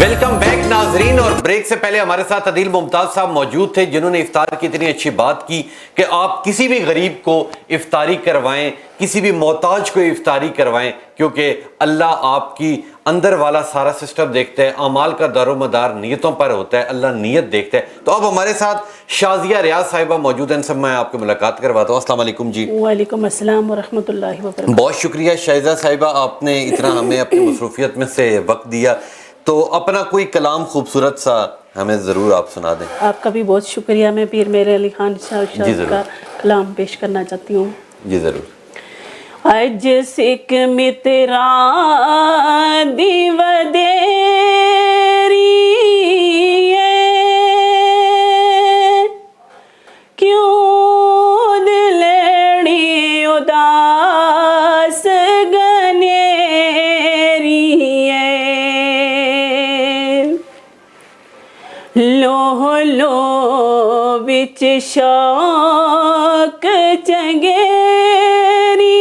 Welcome back ناظرین. اور break سے پہلے ہمارے ساتھ عدیل ممتاز صاحب موجود تھے جنہوں نے افطار کی اتنی اچھی بات کی کہ آپ کسی بھی غریب کو افطاری کروائیں, کسی بھی محتاج کو افطاری کروائیں, کیونکہ اللہ آپ کی اندر والا سارا سسٹم دیکھتا ہے. اعمال کا دار و مدار نیتوں پر ہوتا ہے, اللہ نیت دیکھتا ہے. تو اب ہمارے ساتھ شازیہ ریاض صاحبہ موجود ہیں, ان سے میں آپ کو ملاقات کرواتا ہوں. السلام علیکم جی. وعلیکم السلام ورحمۃ اللہ وبرکاتہ. بہت شکریہ شائزہ صاحبہ, آپ نے اتنا ہمیں اپنی مصروفیت میں سے وقت دیا. تو اپنا کوئی کلام خوبصورت سا ہمیں ضرور آپ سنا دیں. آپ کا بھی بہت شکریہ. میں پیر میرے علی خان شاہ کا کلام پیش کرنا چاہتی ہوں. جی ضرور. اج سکھ مترا دیو دیری کیوں دلڑی اداس لوہ لو وچ شوق چنگیری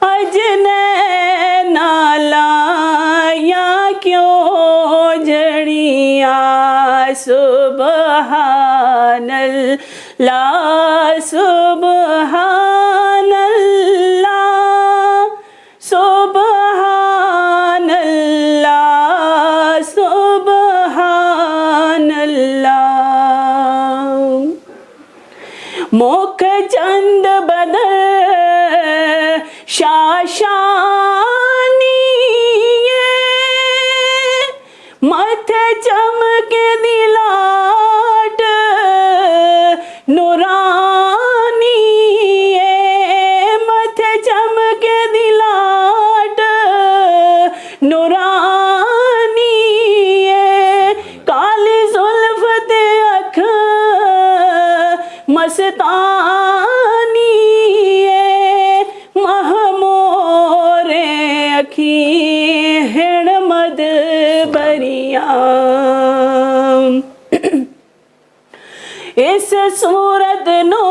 اج نینا لایا کیوں جڑیاں سبحان اللہ سبحان اللہ سبحان اللہ سبحان اللہ. مکھ چند بدر شاشانی متھ چمک دلاٹ نورانی متھ چمک دلاٹ نورانی کالی زلف تے اکھ مستانی محمور اکھی ہن مد بریاں اس صورت نو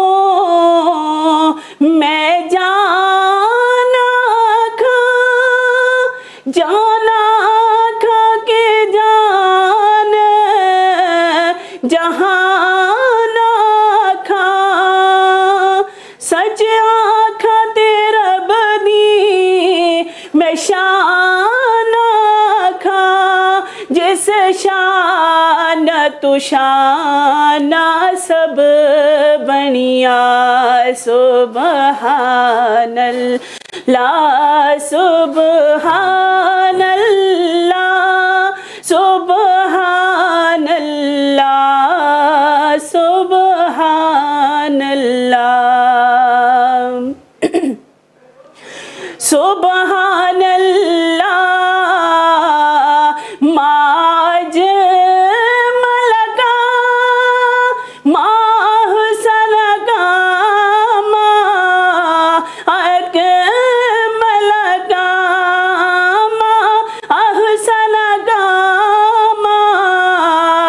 میں جانا کھا کے جان جہان کھا سچ آنکھا تے رب دی میں شان کھا جس شان تو شان سب بنیا سبحان اللہ سبحان اللہ سبحان اللہ سبحان اللہ سبحان اللہ ماج ملکا ماہ سلکا ماہ ملکا ماہ سلکا ماہ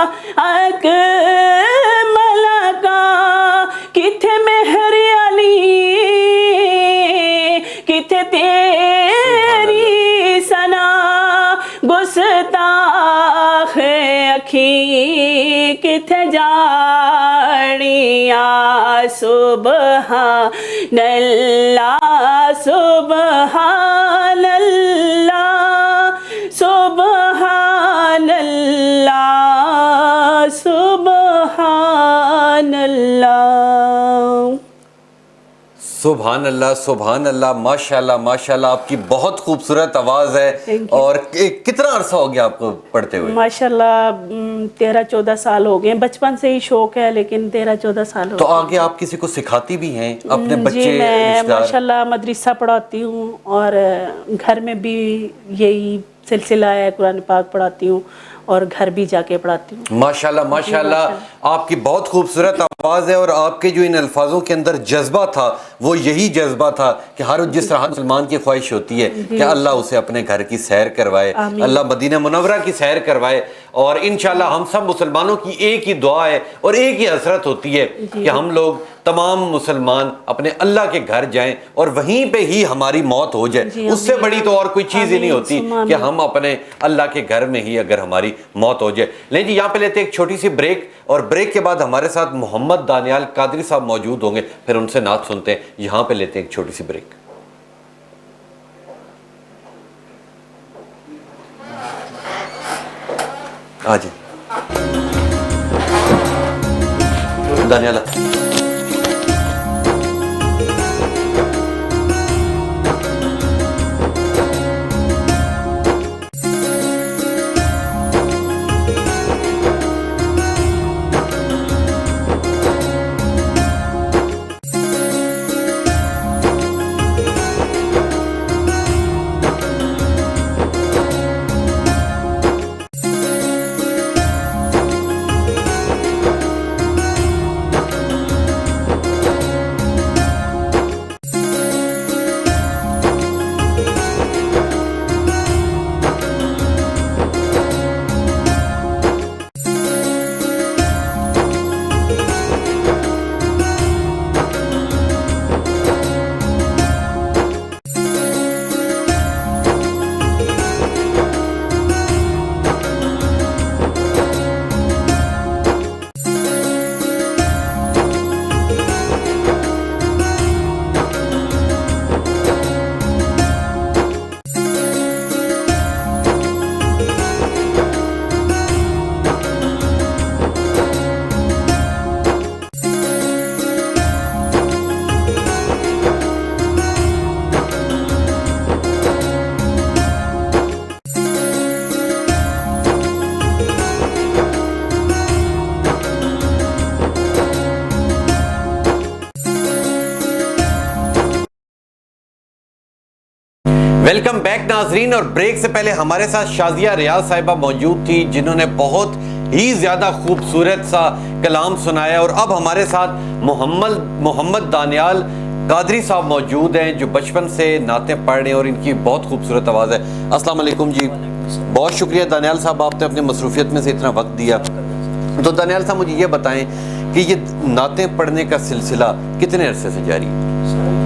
ملکا کتھے مہر علی کتھے تیری سنا گستاخ اکھی کتھے جاڑیاں سبحان اللہ سبحان اللہ سبحان اللہ سبحان اللہ سبحان اللہ سبحان اللہ. ماشاءاللہ ماشاءاللہ, آپ کی بہت خوبصورت آواز ہے. اور کتنا عرصہ ہو گیا آپ کو پڑھتے ہوئے؟ ماشاءاللہ 13-14 سال ہو گئے. بچپن سے ہی شوق ہے لیکن 13-14 سال ہو گئے. تو آگے آپ کسی کو سکھاتی بھی ہیں اپنے بچے؟ جی میں ماشاءاللہ مدرسہ پڑھاتی ہوں اور گھر میں بھی یہی سلسلہ ہے, قرآن پاک پڑھاتی ہوں اور گھر بھی جا کے پڑھاتی ہوں. ماشاءاللہ ماشاءاللہ, آپ کی بہت خوبصورت آواز ہے. اور آپ کے جو ان الفاظوں کے اندر جذبہ تھا وہ یہی جذبہ تھا کہ ہر جس طرح مسلمان کی خواہش ہوتی ہے کہ اللہ اسے اپنے گھر کی سیر کروائے, اللہ مدینہ منورہ کی سیر کروائے. اور انشاءاللہ ہم سب مسلمانوں کی ایک ہی دعا ہے اور ایک ہی حسرت ہوتی ہے کہ ہم لوگ تمام مسلمان اپنے اللہ کے گھر جائیں اور وہیں پہ ہی ہماری موت ہو جائے، اس سے بڑی تو اور کوئی چیز ہی نہیں ہوتی کہ ہم اپنے اللہ کے گھر میں ہی اگر ہماری موت ہو جائے۔ لیں جی یہاں پہ لیتے ایک چھوٹی سی بریک، اور بریک کے بعد ہمارے ساتھ محمد دانیال قادری صاحب موجود ہوں گے، پھر ان سے نعت سنتے ہیں۔ یہاں پہ لیتے ہیں ایک چھوٹی سی بریک۔ آجی دانیال ویلکم بیک ناظرین، اور بریک سے پہلے ہمارے ساتھ شازیہ ریاض صاحبہ موجود تھی جنہوں نے بہت ہی زیادہ خوبصورت سا کلام سنایا، اور اب ہمارے ساتھ محمد دانیال قادری صاحب موجود ہیں جو بچپن سے نعتیں پڑھ رہے ہیں اور ان کی بہت خوبصورت آواز ہے۔ السلام علیکم جی، بہت شکریہ دانیال صاحب، آپ نے اپنے مصروفیت میں سے اتنا وقت دیا۔ تو دانیال صاحب مجھے یہ بتائیں کہ یہ نعتیں پڑھنے کا سلسلہ کتنے عرصے سے جاری ہے؟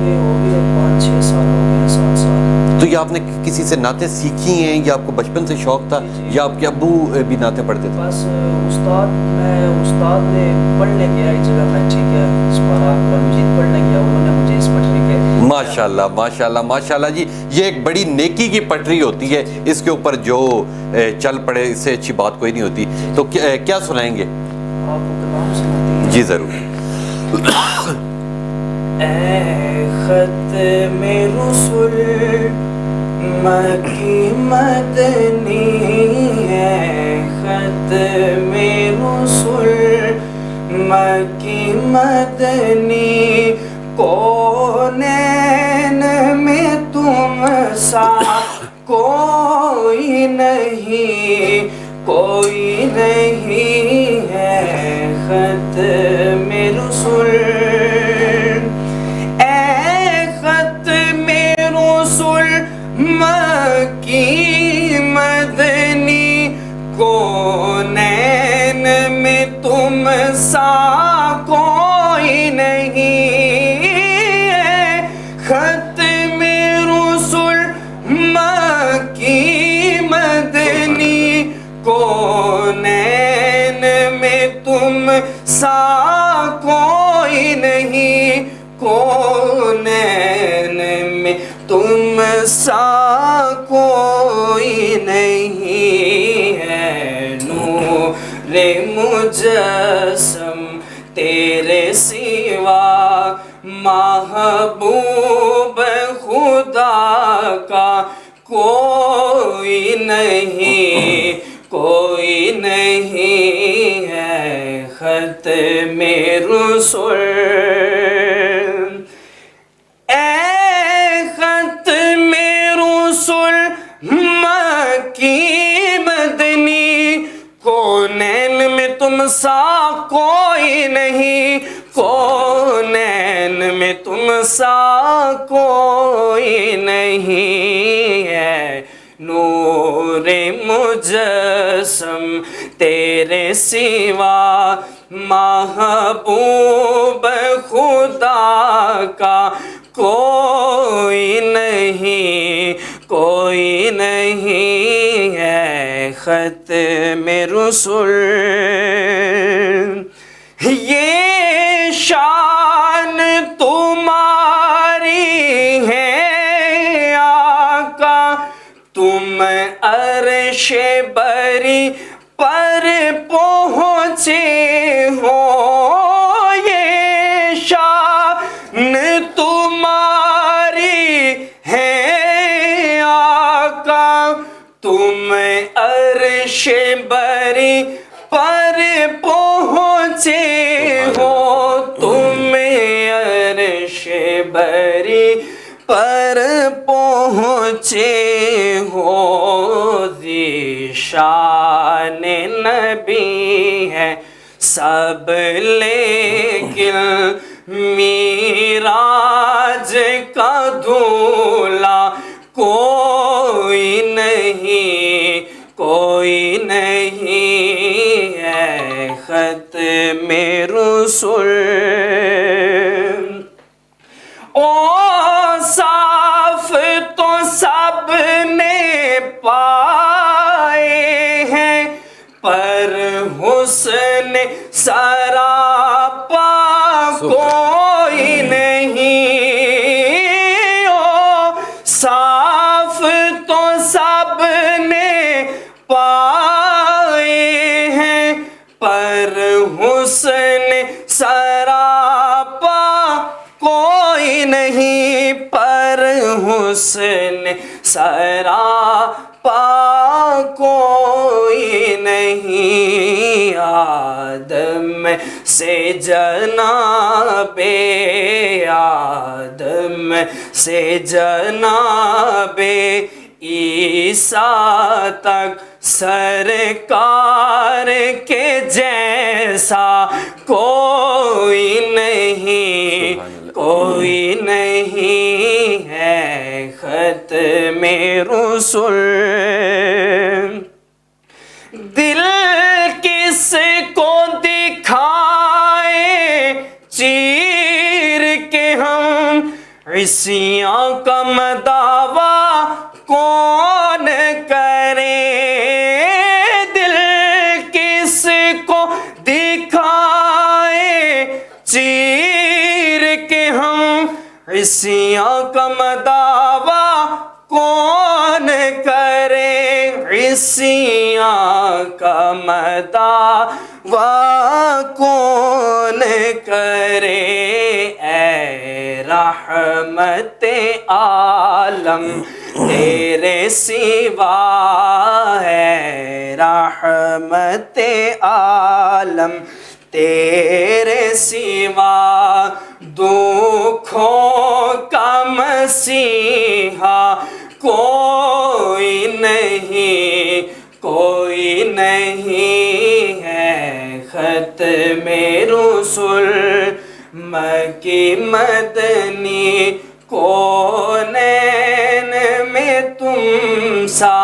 یہ ہو گیا 5-6 سال ہو گئے، 7 سال۔ تو یہ آپ نے کسی سے نعتیں سیکھی ہیں یا آپ کو بچپن سے شوق تھا یا آپ کے ابو بھی نعتیں پڑھتے تھے؟ بس استاد نے پڑھنے گیا ایک جگہ میں، ٹھیک ہے، سپارہ قرآن مجید پڑھنے گیا، انہوں نے مجھے اس پٹری پہ۔ ماشاءاللہ ماشاءاللہ ماشاءاللہ جی، یہ ایک بڑی نیکی کی پٹری ہوتی ہے، اس کے اوپر جو چل پڑے اس سے اچھی بات کوئی نہیں ہوتی۔ تو کیا سنائیں گے؟ آپ کو کلام سناتی ہیں؟ جی ضرور۔ اے ختم رسول مکی مدنی، اے ختم رسول مکی مدنی، کونین میں تم سا کوئی نہیں، کوئی نہیں ہے ختم رسول۔ اے ختم رسول مکی مدنی، کونین میں تم سا کوئی نہیں ہے ختم رسول مکی مدنی، کونین میں تم سا کوئی نہیں، کونین میں تم سا کوئی نہیں ہے، نور مجسم تیرے سوا محبوب خدا کا کوئی نہیں، کوئی نہیں ہے ختم رسول۔ اے ختم رسول مکی مدنی، کونین میں تم سا کوئی نہیں، کونین میں تم سا کوئی نہیں ہے، نور مجسم تیرے سوا محبوب خدا کا کوئی نہیں، کوئی نہیں ہے ختم رسول. یہ شان تمہاری ہے آقا، تم عرش بری پر پہنچے ہو. یہ شان تمہاری ہے آقا، تم عرش بری پر پہنچے ہو. تم عرش بری پر پہنچے ہو. ذیشان نبی ہے سب لیکن معراج کا دھولا کوئی نہیں، کوئی نہیں ہے ختم رسول. اوصاف تو سب نے پائے ہیں پر حسن سراپا کوئی نہیں. اوصاف تو سب نے پائے ہیں پر حسن سراپا کوئی نہیں، پر حسن سراپا کوئی نہیں. آدم سے جناب آدم سے جناب عیسیٰ تک سرکار کے جیسا کوئی نہیں، کوئی نہیں ہے ختم رسول. دل کس کو دکھائے چیر کے ہم عیسیٰ کا مداوا کون کرے. دل کس کو دکھائے چیر کے ہم عیسیٰ کا مداوا کون کرے. عیسیٰ کا مداوا کون کرے. اے رحمت عالم تیرے سوا ہے، رحمت عالم تیرے سوا دکھوں کا مسیحا کوئی نہیں، کوئی نہیں ہے ختم رسول. مکی مدنی کونین میں تم سا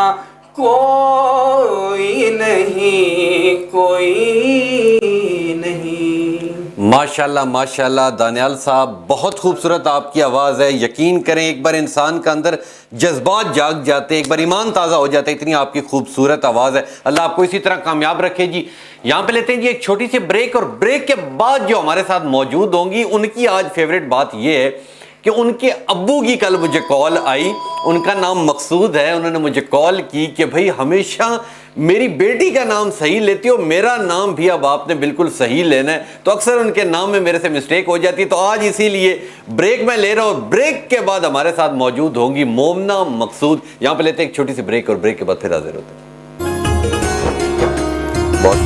کوئی نہیں، کوئی نہیں. ماشاءاللہ ماشاءاللہ دانیال صاحب، بہت خوبصورت آپ کی آواز ہے. یقین کریں ایک بار انسان کا اندر جذبات جاگ جاتے ہیں، ایک بار ایمان تازہ ہو جاتا ہے. اتنی آپ کی خوبصورت آواز ہے. اللہ آپ کو اسی طرح کامیاب رکھے جی. یہاں پہ لیتے ہیں جی ایک چھوٹی سی بریک، اور بریک کے بعد جو ہمارے ساتھ موجود ہوں گی ان کی آج فیوریٹ بات یہ ہے کہ ان کے ابو کی کل مجھے کال آئی. ان کا نام مقصود ہے. انہوں نے مجھے کال کی کہ بھائی ہمیشہ میری بیٹی کا نام صحیح لیتی ہو، میرا نام بھی اب آپ نے بالکل صحیح لینا ہے. تو اکثر ان کے نام میں میرے سے مسٹیک ہو جاتی ہے. تو آج اسی لیے بریک میں لے رہا ہوں. بریک کے بعد ہمارے ساتھ موجود ہوں گی مومنہ مقصود. یہاں پہ لیتے ہیں ایک چھوٹی سی بریک، اور بریک کے بعد پھر حاضر ہوتے ہیں. بہت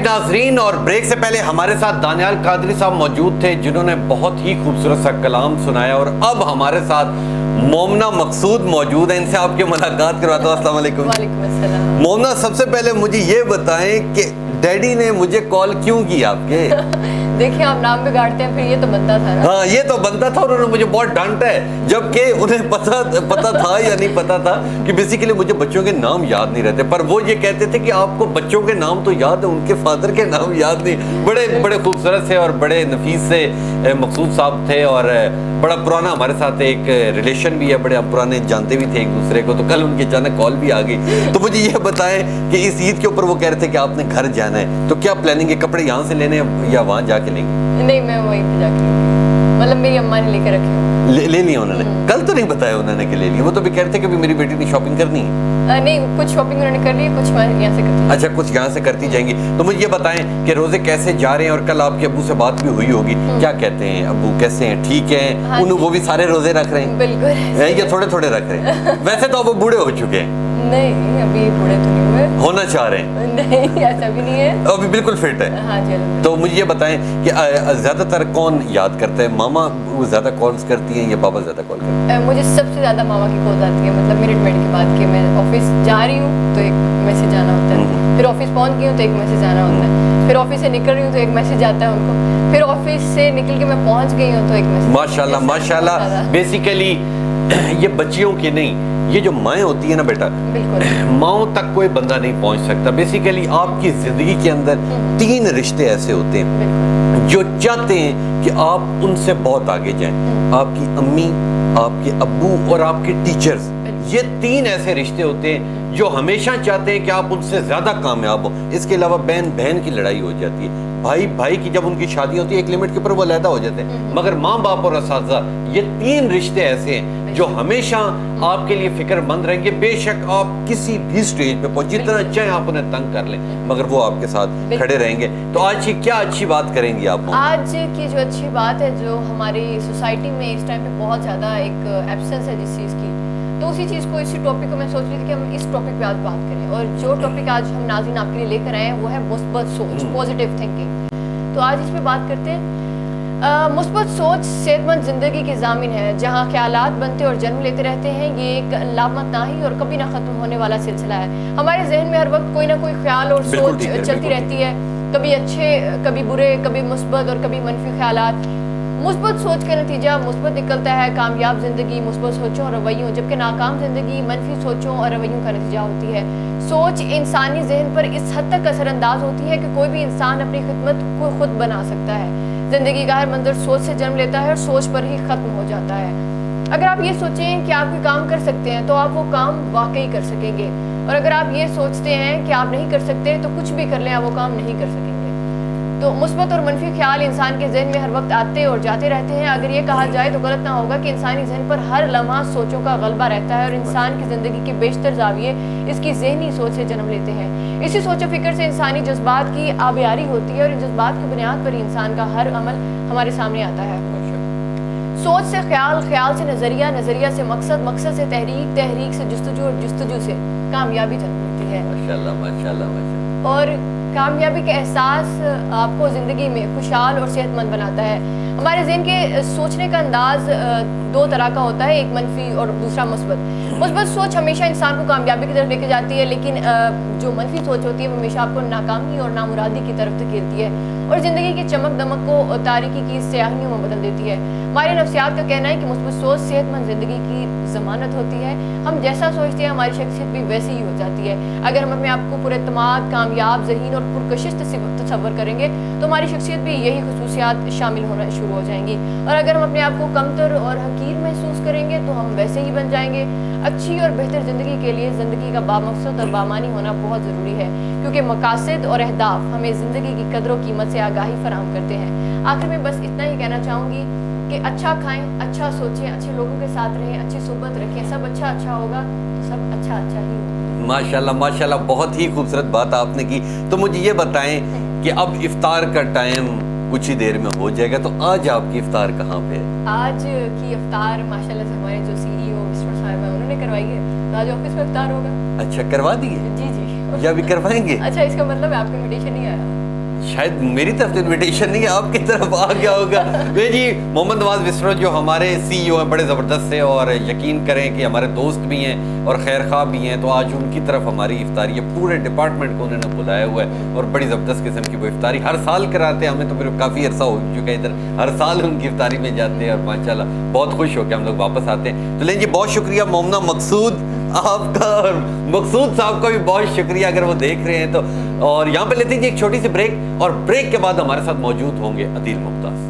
ناظرین، اور بریک سے پہلے ہمارے ساتھ دانیال قادری صاحب موجود تھے جنہوں نے بہت ہی خوبصورت سا کلام سنایا، اور اب ہمارے ساتھ مومنہ مقصود موجود ہیں، ان سے آپ کی ملاقات کرواتا ہوں۔ السلام علیکم۔ وعلیکم السلام۔ مومنہ، سب سے پہلے مجھے یہ بتائیں کہ ڈیڈی نے مجھے کال کیوں کی آپ کے؟ دیکھیں آپ نام بگاڑتے ہیں، پھر یہ تو بنتا تھا نا۔ ہاں یہ تو بنتا تھا، اور انہوں نے مجھے بہت ڈانٹا ہے، جبکہ انہیں پتا تھا یا نہیں پتا تھا کہ بیسیکلی مجھے بچوں کے نام یاد نہیں رہتے، پر وہ یہ کہتے تھے کہ آپ کو بچوں کے نام تو یاد ہے، ان کے فادر کے نام یاد نہیں۔ بڑے خوبصورت سے اور بڑے نفیس سے مقصود صاحب تھے، اور بڑا پرانا ہمارے ساتھ ایک ریلیشن بھی ہے، بڑے ہم پرانے جانتے بھی تھے ایک دوسرے کو، تو کل ان کی اچانک کال بھی آ گئی۔ تو مجھے یہ بتائیں کہ اس عید کے اوپر وہ کہہ رہے تھے کہ آپ نے گھر جانا ہے، تو کیا پلاننگ ہے؟ کپڑے یہاں سے لینے یا وہاں جا کے لیں گے؟ نہیں، میں وہیں پہ جا کے لوں گی، مطلب میری اماں نے لے کے رکھے ہوں۔ لے لیا انہوں نے؟ کل تو نہیں بتایا انہوں نے کہ لے لیا، وہ تو بھی کہہ رہے تھے کہ میری بیٹی نے شاپنگ کرنی ہے۔ نہیں، کچھ شاپنگ انہوں نے کر لی، کچھ میں یہاں سے کرتی ہوں۔ اچھا، کچھ یہاں سے کرتی جائیں گی۔ تو مجھے یہ بتائیں کہ روزے کیسے جا رہے ہیں، اور کل آپ کے ابو سے بات بھی ہوئی ہوگی، کیا کہتے ہیں ابو؟ کیسے ہیں؟ ٹھیک ہیں؟ انہوں وہ بھی سارے روزے رکھ رہے ہیں؟ بالکل، یا تھوڑے تھوڑے رکھ رہے ہیں؟ ویسے تو اب وہ بوڑھے ہو چکے ہیں۔ نہیں ابھی بوڑھے تو نہیں ہوئے، ہونا چاہ رہے ہیں؟ نہیں ایسا بھی نہیں ہے، ابھی بالکل فٹ ہے۔ ہاں جی الحمدللہ۔ تو مجھے یہ بتائیں کہ زیادہ تر کون یاد کرتا ہے؟ ماما وہ زیادہ کالز کرتی ہیں یا بابا زیادہ کال کرتے ہیں؟ مجھے سب سے زیادہ ماما کی کال آتی ہے، مطلب منٹ کے بعد کہ میں آفس جا رہی ہوں تو ایک میسج آنا ہوتا ہے، پھر آفس پہنچ گئی ہوں تو ایک میسج آنا ہوتا ہے، پھر آفس سے نکل رہی ہوں تو ایک میسج آتا ہے ان کو، پھر آفس سے نکل کے میں پہنچ گئی ہوں تو ایک میسج۔ ماشاءاللہ ماشاءاللہ۔ بیسیکلی یہ بچیوں کی نہیں، یہ جو مائیں ہوتی ہیں نا بیٹا، بالکل ماؤں تک کوئی بندہ نہیں پہنچ سکتا۔ بیسیکلی آپ کی زندگی کے اندر 3 رشتے ایسے ہوتے ہیں جو چاہتے ہیں کہ آپ ان سے بہت آگے جائیں، آپ کی امی، آپ کے ابو اور آپ کے ٹیچرز۔ یہ 3 ایسے رشتے ہوتے ہیں جو ہمیشہ چاہتے ہیں کہ آپ ان سے زیادہ کامیاب ہو۔ اس کے علاوہ بہن بہن کی لڑائی ہو جاتی ہے، بھائی بھائی کی جب ان کی شادی ہوتی ہے ایک لمٹ کے اوپر وہ علیحدہ ہو جاتے ہیں، مگر ماں باپ اور اساتذہ، یہ 3 رشتے ایسے ہیں جو ہمیشہ آپ کے لیے فکر مند رہیں گے، بے شک آپ کسی بھی سٹیج پہ پہنچ، جتنا چاہیں آپ انہیں تنگ کر لیں مگر وہ آپ کے ساتھ کھڑے رہیں گے۔ تو آج کی کیا اچھی بات کریں گی آپ؟ آج کی جو اچھی بات ہے، جو ہماری سوسائٹی میں اس ٹائم پہ بہت زیادہ ایک ایبسنس ہے جس چیز کی، تو اسی چیز کو، اسی ٹاپک کو میں سوچ رہی تھی کہ ہم اس ٹاپک پہ آج بات کریں، اور جو ٹاپک آج ہم ناظرین آپ کے لیے لے کر آئے ہیں وہ ہے مثبت سوچ، پازیٹیو تھنکنگ۔ تو آج اس پہ بات کرتے ہیں۔ مثبت سوچ صحت مند زندگی کی ضامن ہے، جہاں خیالات بنتے اور جنم لیتے رہتے ہیں۔ یہ ایک لامتناہی اور کبھی نہ ختم ہونے والا سلسلہ ہے۔ ہمارے ذہن میں ہر وقت کوئی نہ کوئی خیال اور سوچ چلتی رہتی ہے، کبھی اچھے، کبھی برے، کبھی مثبت اور کبھی منفی خیالات۔ مثبت سوچ کا نتیجہ مثبت نکلتا ہے۔ کامیاب زندگی مثبت سوچوں اور رویوں، جبکہ ناکام زندگی منفی سوچوں اور رویوں کا نتیجہ ہوتی ہے۔ سوچ انسانی ذہن پر اس حد تک اثر انداز ہوتی ہے کہ کوئی بھی انسان اپنی خدمت کو خود بنا سکتا ہے۔ زندگی کا ہر منظر سوچ سے جنم لیتا ہے اور سوچ پر ہی ختم ہو جاتا ہے۔ اگر آپ یہ سوچیں کہ آپ کوئی کام کر سکتے ہیں تو آپ وہ کام واقعی کر سکیں گے، اور اگر آپ یہ سوچتے ہیں کہ آپ نہیں کر سکتے تو کچھ بھی کر لیں، آپ وہ کام نہیں کر سکیں گے۔ تو مثبت اور منفی خیال انسان کے ذہن میں ہر وقت آتے اور جاتے رہتے ہیں۔ اگر یہ کہا جائے تو غلط نہ ہوگا کہ انسانی ذہن پر ہر لمحہ سوچوں کا غلبہ رہتا ہے، اور انسان کی زندگی کے بیشتر زاویے اس کی ذہنی سوچ سے جنم لیتے ہیں۔ اسی سوچ و فکر سے انسانی جذبات کی آبیاری ہوتی ہے، اور ان جذبات کی بنیاد پر ہی انسان کا ہر عمل ہمارے سامنے آتا ہے۔ سوچ سے خیال، خیال سے نظریہ، نظریہ سے مقصد، مقصد سے تحریک، تحریک سے جستجو، اور جستجو سے کامیابی جنم لیتی ہے۔ ماشاءاللہ ماشاءاللہ ماشاءاللہ۔ اور کامیابی کا احساس آپ کو زندگی میں خوشحال اور صحت مند بناتا ہے۔ ہمارے ذہن کے سوچنے کا انداز 2 طرح کا ہوتا ہے، ایک منفی اور دوسرا مثبت۔ مثبت سوچ ہمیشہ انسان کو کامیابی کی طرف لے کے جاتی ہے، لیکن جو منفی سوچ ہوتی ہے وہ ہمیشہ آپ کو ناکامی اور نامرادی کی طرف دھکیلتی ہے، اور زندگی کی چمک دمک کو تاریکی کی سیاہیوں میں بدل دیتی ہے۔ ہمارے نفسیات کا کہنا ہے کہ مثبت سوچ صحت مند زندگی کی ضمانت ہوتی ہے۔ ہم جیسا سوچتے ہیں ہماری شخصیت بھی ویسی ہی ہو جاتی ہے۔ اگر ہم اپنے آپ کو پر اعتماد، کامیاب، ذہین اور پرکشش تصور کریں گے تو ہماری شخصیت بھی یہی خصوصیات شامل ہونا شروع ہو جائیں گی، اور اگر ہم اپنے آپ کو کمتر اور حقیر محسوس کریں گے تو ہم ویسے ہی بن جائیں گے۔ اچھی اور بہتر زندگی کے لیے زندگی کا بامقصد اور بامانی ہونا بہت ضروری ہے، کیونکہ مقاصد اور اہداف ہمیں زندگی کی قدر و قیمت سے آگاہی فراہم کرتے ہیں۔ آخر میں بس اتنا ہی کہنا چاہوں گی کہ اچھا کھائیں، اچھا سوچیں، اچھے لوگوں کے ساتھ رہیں، اچھی صحبت رکھیں، سب اچھا ہوگا تو سب اچھا ہی ہوگا۔ ماشاءاللہ ماشاءاللہ، بہت ہی خوبصورت بات آپ نے کی۔ تو مجھے یہ بتائیں کہ اب افطار کا ٹائم کچھ ہی دیر میں ہو جائے گا، تو آج آپ کی افطار کہاں پہ ہے؟ آج کی افطار ماشاءاللہ سے ہمارے جو CEO مسٹر صاحب ہیں انہوں نے کروائی ہے، تو آج آفس میں افطار ہوگا۔ اچھا، کروا دیے جی یا بھی کروائیں گے؟ اچھا، اس کا مطلب ہے آپ کو انویٹیشن نہیں آیا؟ شاید میری طرف سے انویٹیشن نہیں ہے, آپ کی طرف آ گیا ہوگا. میں جی محمد نواز وسرو جو ہمارے CEO ہیں, بڑے زبردست ہیں, اور یقین کریں کہ ہمارے دوست بھی ہیں اور خیر خواہ بھی ہیں, تو آج ان کی طرف ہماری افطاری ہے. پورے ڈپارٹمنٹ کو انہوں نے بلایا ہوا ہے اور بڑی زبردست قسم کی وہ افطاری ہر سال کراتے ہیں. ہمیں تو پھر کافی عرصہ ہو چکا ہے ادھر, ہر سال ان کی افطاری میں جاتے ہیں اور ماشاءاللہ بہت خوش ہو کے ہم لوگ واپس آتے ہیں. تو لیں جی, بہت شکریہ مومنہ مقصود آپ کا, اور مقصود صاحب کا بھی بہت شکریہ اگر وہ دیکھ رہے ہیں تو. اور یہاں پہ لیتے ہیں جی ایک چھوٹی سی بریک, اور بریک کے بعد ہمارے ساتھ موجود ہوں گے عدیل ممتاز.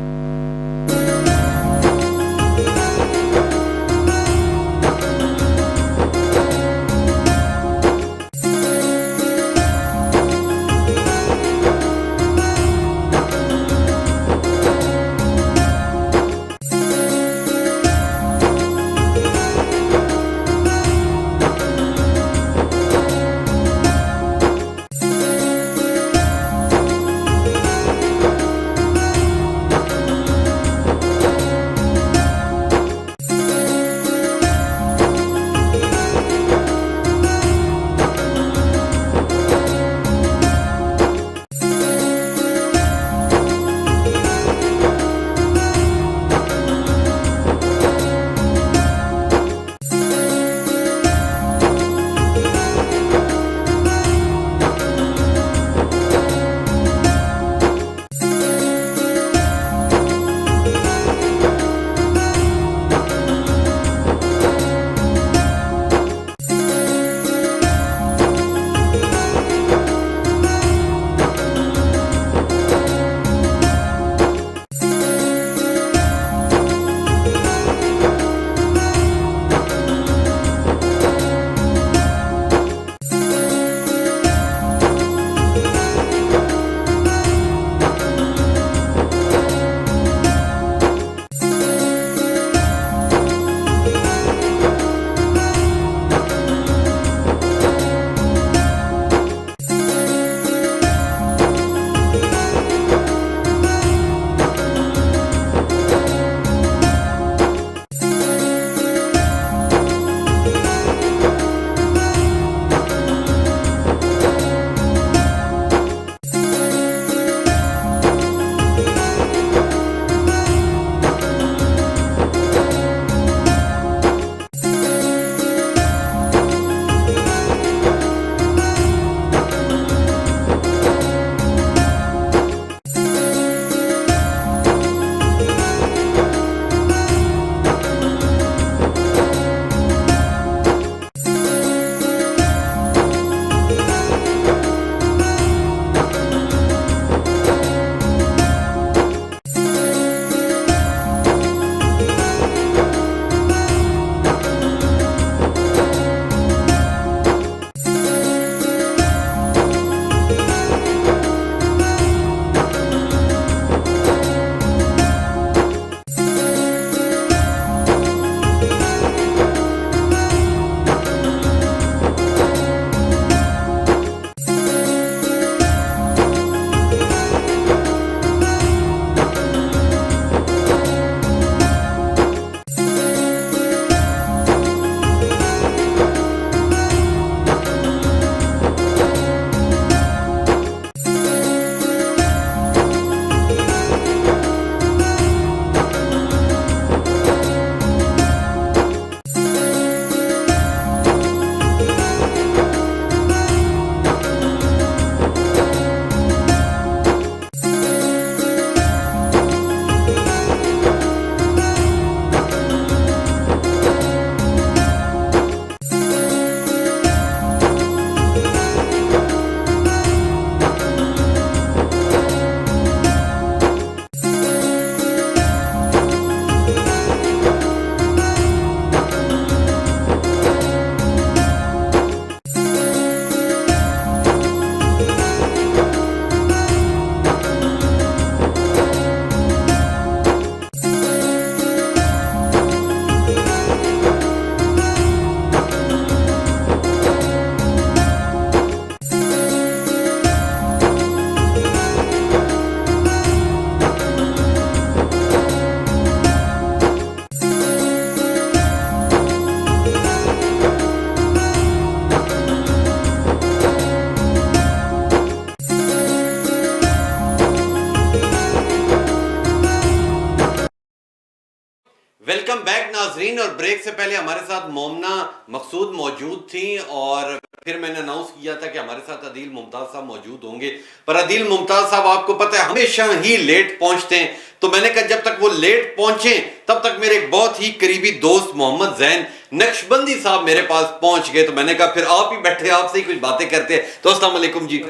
ویلکم بیک ناظرین. اور بریک سے پہلے ہمارے ساتھ مومنہ مقصود موجود تھیں اور پھر میں نے اناؤنس کیا تھا کہ ہمارے ساتھ عدیل ممتاز صاحب موجود ہوں گے, پر عدیل ممتاز صاحب آپ کو پتہ ہے ہمیشہ ہی لیٹ پہنچتے ہیں. تو میں نے کہا جب تک وہ لیٹ پہنچیں تب تک میرے ایک بہت ہی قریبی دوست محمد زین نقشبندی صاحب میرے پاس پہنچ گئے. تو میں نے کہا پھر آپ ہی بیٹھے, آپ سے ہی کچھ باتیں کرتے ہیں. تو السلام علیکم جی.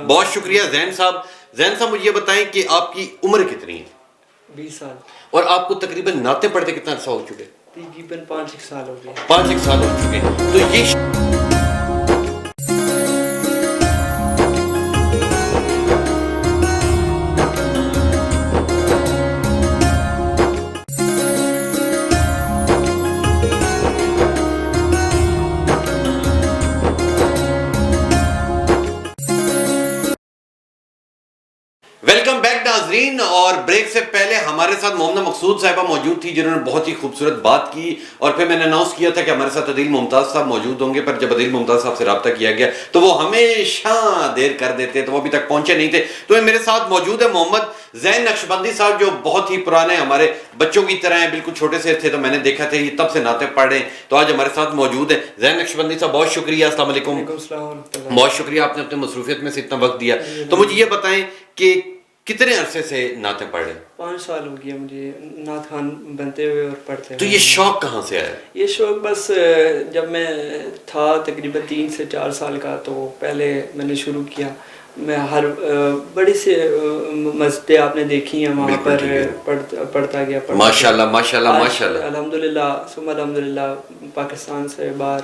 بہت شکریہ زین صاحب. زین صاحب مجھے یہ بتائیں کہ آپ کی عمر کتنی ہے؟ 20 سال. اور آپ کو تقریباً نعتیں پڑھتے کتنا عرصہ ہو چکے؟ تقریباً 5-1 سال ہو گئے. 5-1 سال ہو چکے ہیں. تو یہ ویلکم بیک ناظرین. اور بریک سے پہلے ہمارے ساتھ مومنہ مقصود صاحبہ موجود تھی جنہوں نے بہت ہی خوبصورت بات کی, اور پھر میں نے اناؤنس کیا تھا کہ ہمارے ساتھ عدیل ممتاز صاحب موجود ہوں گے. پر جب عدیل ممتاز صاحب سے رابطہ کیا گیا تو وہ ہمیشہ دیر کر دیتے, تو وہ ابھی تک پہنچے نہیں تھے. تو میرے ساتھ موجود ہے محمد زین نقشبندی صاحب جو بہت ہی پرانے ہمارے بچوں کی طرح ہیں, بالکل چھوٹے سے تھے تو میں نے دیکھا تھا یہ تب سے نعتیں پڑھ رہے ہیں. تو آج ہمارے ساتھ موجود ہیں زین نقشبندی صاحب. بہت شکریہ. السلام علیکم. بہت شکریہ آپ نے اپنے مصروفیت میں سے اتنا وقت دیا. تو مجھے یہ بتائیں کہ کتنے عرصے سے نعتیں پڑھ رہے ہیں؟ 5 سال ہو گیا مجھے نعت خوان بنتے ہوئے اور پڑھتے ہوئے. تو یہ شوق کہاں سے آیا؟ یہ شوق بس جب میں تھا تقریباً 3 سے 4 سال کا, تو پہلے میں نے شروع کیا. میں ہر بڑی سے مسجدیں آپ نے دیکھی ہیں وہاں پر پڑھتا گیا. ماشاءاللہ ماشاءاللہ ماشاءاللہ. الحمدللہ ثم الحمدللہ پاکستان سے باہر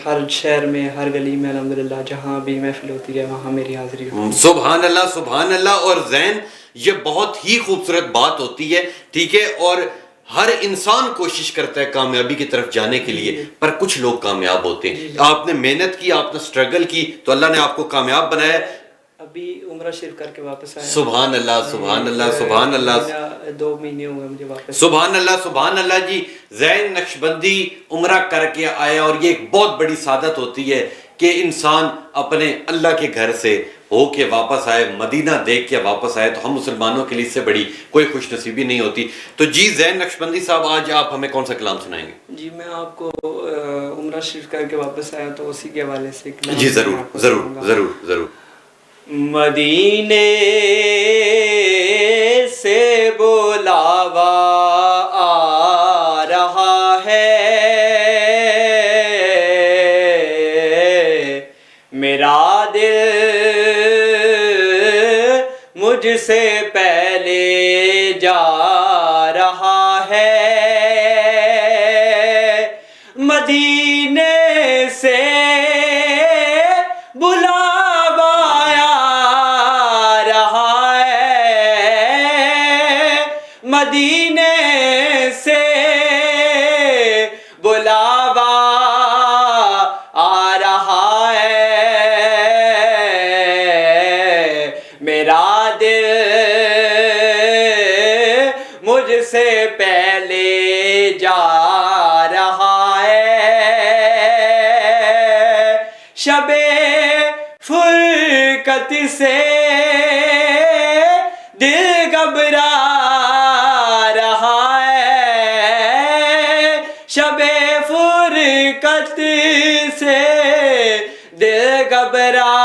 ہر شہر میں ہر گلی میں الحمدللہ جہاں بھی محفل ہوتی ہے وہاں میری حاضری ہوتی ہے. سبحان اللہ سبحان اللہ. اور زین یہ بہت ہی خوبصورت بات ہوتی ہے, ٹھیک ہے, اور ہر انسان کوشش کرتا ہے کامیابی کی طرف جانے کے لیے, پر کچھ لوگ کامیاب ہوتے ہیں. آپ نے محنت کی, آپ نے سٹرگل کی, تو اللہ نے آپ کو کامیاب بنایا. ابھی عمرہ شریف کر کے واپس آیا. سبحان اللہ سبحان اللہ سبحان اللہ. 2 مہینے ہوئے مجھے واپس. سبحان اللہ سبحان اللہ جی. زین نقشبندی عمرہ کر کے آیا, اور یہ ایک بہت بڑی سعادت ہوتی ہے کہ انسان اپنے اللہ کے گھر سے ہو کے واپس آئے, مدینہ دیکھ کے واپس آئے. تو ہم مسلمانوں کے لیے اس سے بڑی کوئی خوش نصیبی نہیں ہوتی. تو جی زین نقشبندی صاحب آج آپ ہمیں کون سا کلام سنائیں گے؟ جی میں آپ کو عمرہ شریف کر کے واپس آیا تو اسی کے حوالے سے جی ضرور ضرور ضرور ضرور. مدینے سے بلاوا آ رہا ہے, میرا دل مجھ سے پہلے جا رہا ہے. مدینے سے بلاوا آ رہا ہے, مدینے سے بلاوا آ رہا ہے. میرا دل مجھ سے پہلے جا رہا ہے. شب فرقت سے دل گھبرا رہا ہے. شب فرقت سے دل گھبرا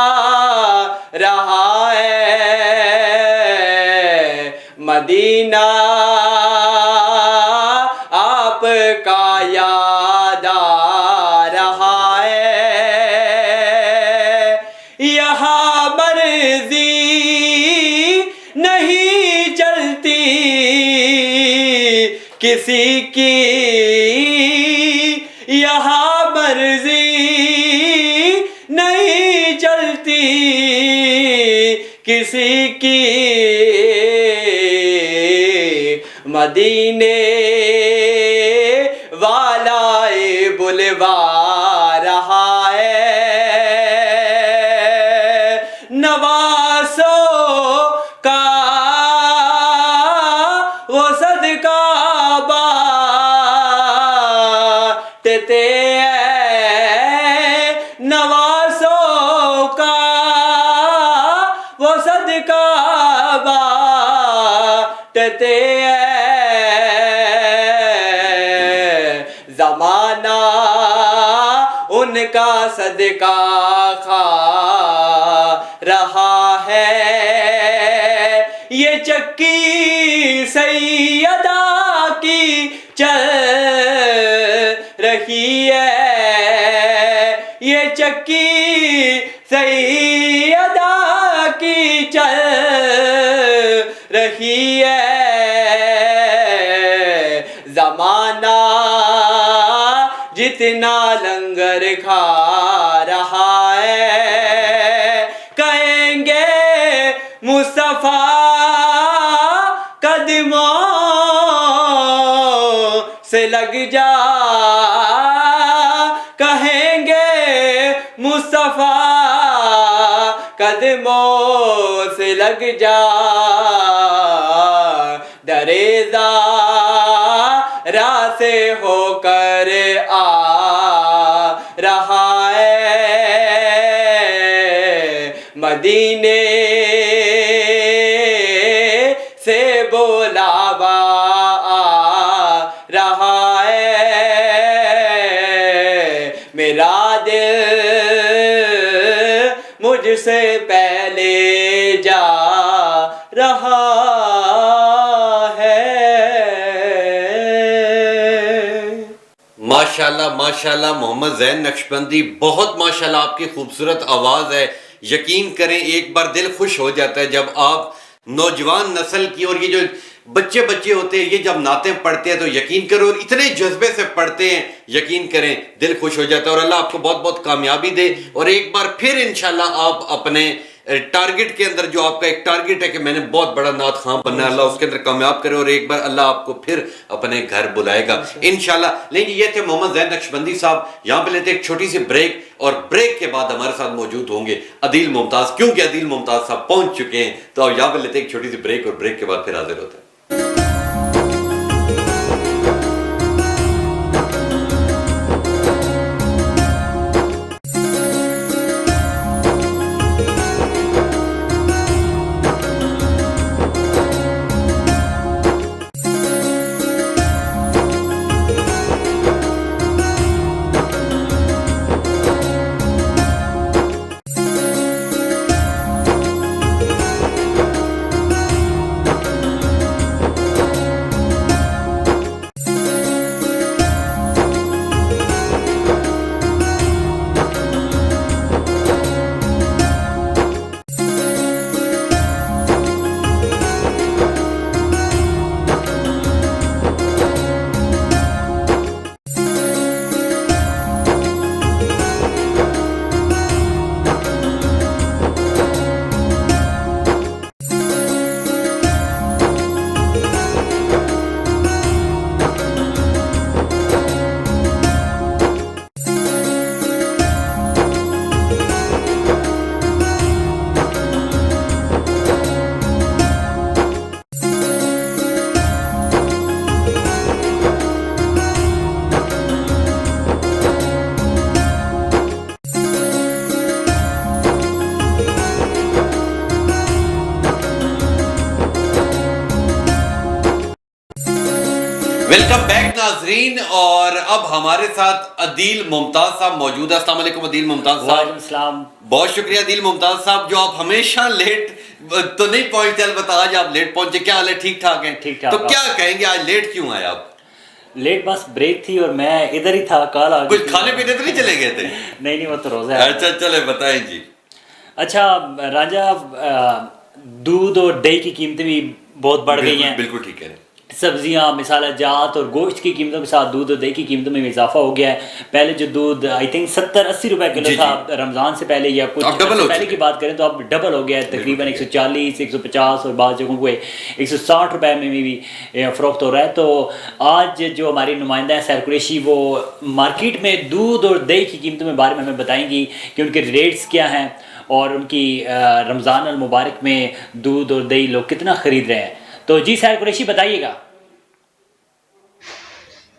رہا ہے. مدینہ آپ کا یاد آ رہا ہے. یہاں مرضی نہیں چلتی کسی کی, یہاں مرضی نہیں چلتی کسی کی. مدینے والا بلوا رہا ہے. نوازوں کا وہ صدقہ بانٹتے ہیں. نوازوں کا وہ صدقہ بانٹتے ہیں. صدقہ کھا رہا ہے یہ چکی سیدہ کی چل رہی ہے یہ چکی سیدہ کی چل رہی ہے زمانہ جتنا لنگر کھا رہا ہے کہیں گے مصطفیٰ قدموں سے لگ جا کہیں گے مصطفیٰ قدموں سے لگ جا دریزہ راہ سے ہو کر آ رہا ہے مدینے سے بلاوا آ رہا ہے میرا دل مجھ سے پہلے جا رہا ماشاءاللہ محمد زین نقشبندی، بہت ماشاءاللہ آپ کی خوبصورت آواز ہے. یقین کریں ایک بار دل خوش ہو جاتا ہے جب آپ نوجوان نسل کی اور یہ جو بچے ہوتے ہیں یہ جب نعتیں پڑھتے ہیں تو یقین کرو اور اتنے جذبے سے پڑھتے ہیں، یقین کریں دل خوش ہو جاتا ہے. اور اللہ آپ کو بہت بہت کامیابی دے اور ایک بار پھر انشاءاللہ آپ اپنے ٹارگٹ کے اندر جو آپ کا ایک ٹارگٹ ہے کہ میں نے بہت بڑا نعت خواں بننا ہے، اللہ اس کے اندر کامیاب کرے اور ایک بار اللہ آپ کو پھر اپنے گھر بلائے گا انشاءاللہ. لیکن یہ تھے محمد زین نقشبندی صاحب. یہاں پہ لیتے ایک چھوٹی سی بریک اور بریک کے بعد ہمارے ساتھ موجود ہوں گے عدیل ممتاز، کیونکہ عدیل ممتاز صاحب پہنچ چکے ہیں. تو یہاں پہ لیتے ایک چھوٹی سی بریک اور بریک کے بعد پھر حاضر ہوتے ہیں. ویلکم بیک ناظرین، اور اب ہمارے ساتھ عدیل ممتاز صاحب موجود ہے. السلام علیکم عدیل ممتاز صاحب. وعلیکم السلام. بہت شکریہ عدیل ممتاز صاحب، جو آپ ہمیشہ لیٹ تو نہیں پہنچتے، البتہ آج آپ لیٹ پہنچے. کیا حال ہے؟ ٹھیک ٹھاک ہیں؟ ٹھیک ٹھاک. تو کیا کہیں گے آج لیٹ کیوں آئے آپ؟ لیٹ بس بریک تھی اور میں ادھر ہی تھا. کال آ کچھ کھانے پینے تو نہیں چلے گئے تھے؟ نہیں وہ تو روزہ ہے. اچھا چلے بتائیں جی. اچھا راجہ، دودھ اور دہی کی قیمتیں بھی بہت بڑھ گئی ہیں. بالکل ٹھیک ہے. سبزیاں، مسالہ جات اور گوشت کی قیمتوں کے ساتھ دودھ اور دہی کی قیمتوں میں بھی اضافہ ہو گیا ہے. پہلے جو دودھ آئی تھنک 70-80 روپے کلو تھا رمضان سے پہلے یا کچھ پہلے کی بات کریں تو اب ڈبل ہو گیا ہے، تقریباً 140 150 اور بعض جگہوں پہ 160 روپے میں بھی فروخت ہو رہا ہے. تو آج جو ہماری نمائندہ ہے سیر قریشی، وہ مارکیٹ میں دودھ اور دہی کی قیمتوں کے بارے میں ہمیں بتائیں گی کہ ان کے ریٹس کیا ہیں اور ان کی رمضان المبارک میں دودھ اور دہی لوگ کتنا خرید رہے ہیں. تو جی سیر قریشی بتائیے گا.